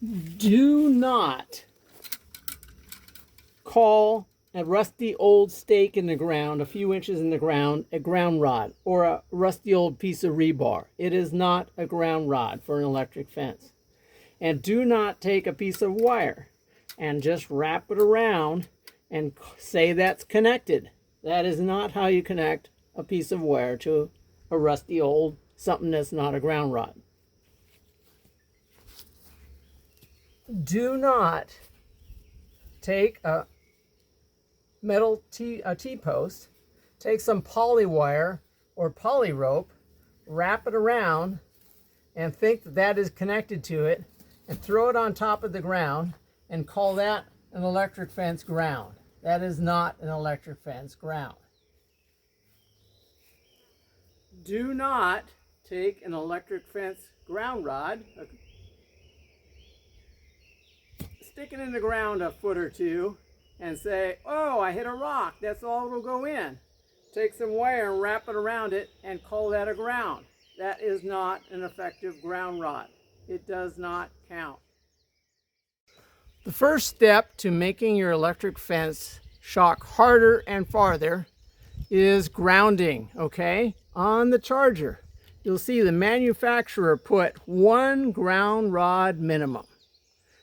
Do not call a rusty old stake in the ground, a few inches in the ground, a ground rod, or a rusty old piece of rebar. It is not a ground rod for an electric fence. And do not take a piece of wire and just wrap it around and say that's connected. That is not how you connect a piece of wire to a rusty old something that's not a ground rod. Do not take a metal T-post, take some poly wire or poly rope, wrap it around, and think that that is connected to it, and throw it on top of the ground and call that an electric fence ground. That is not an electric fence ground. Do not take an electric fence ground rod, stick it in the ground a foot or two, and say, oh, I hit a rock, that's all it'll go in. Take some wire and wrap it around it and call that a ground. That is not an effective ground rod. It does not count. The first step to making your electric fence shock harder and farther is grounding, okay? On the charger, you'll see the manufacturer put 1 ground rod minimum.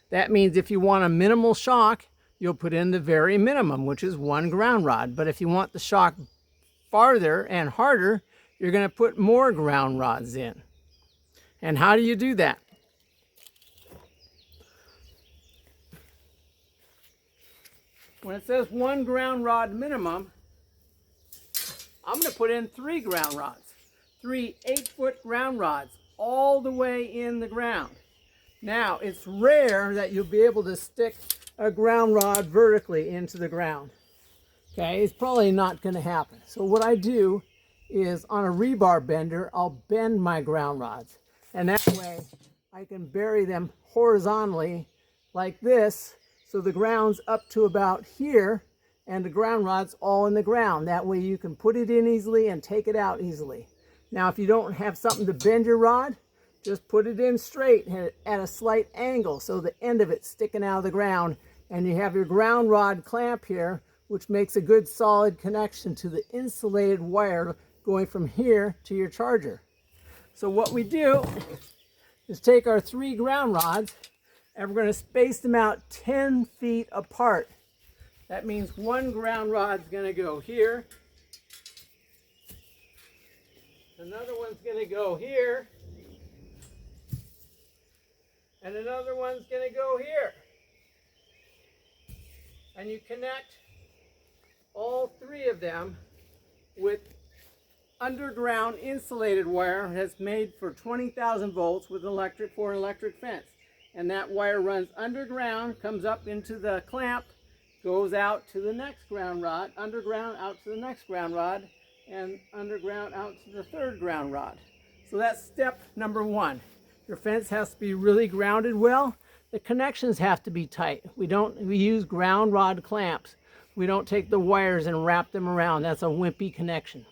That means if you want a minimal shock, you'll put in the very minimum, which is 1 ground rod. But if you want the shock farther and harder, you're going to put more ground rods in. And how do you do that? When it says 1 ground rod minimum, I'm going to put in 3 ground rods. 3 8-foot ground rods all the way in the ground. Now, it's rare that you'll be able to stick a ground rod vertically into the ground. Okay, it's probably not going to happen. So what I do is on a rebar bender, I'll bend my ground rods. And that way I can bury them horizontally like this, so the ground's up to about here and the ground rod's all in the ground. That way you can put it in easily and take it out easily. Now, if you don't have something to bend your rod, just put it in straight at a slight angle so the end of it's sticking out of the ground, and you have your ground rod clamp here, which makes a good solid connection to the insulated wire going from here to your charger. So what we do is take our 3 ground rods and we're going to space them out 10 feet apart. That means 1 ground rod's going to go here, another one's going to go here, and another one's going to go here. And you connect all 3 of them with underground insulated wire that's made for 20,000 volts with for an electric fence. And that wire runs underground, comes up into the clamp, goes out to the next ground rod, underground out to the next ground rod, and underground out to the 3rd ground rod. So that's step number 1. Your fence has to be really grounded well. The connections have to be tight. We use ground rod clamps. We don't take the wires and wrap them around. That's a wimpy connection.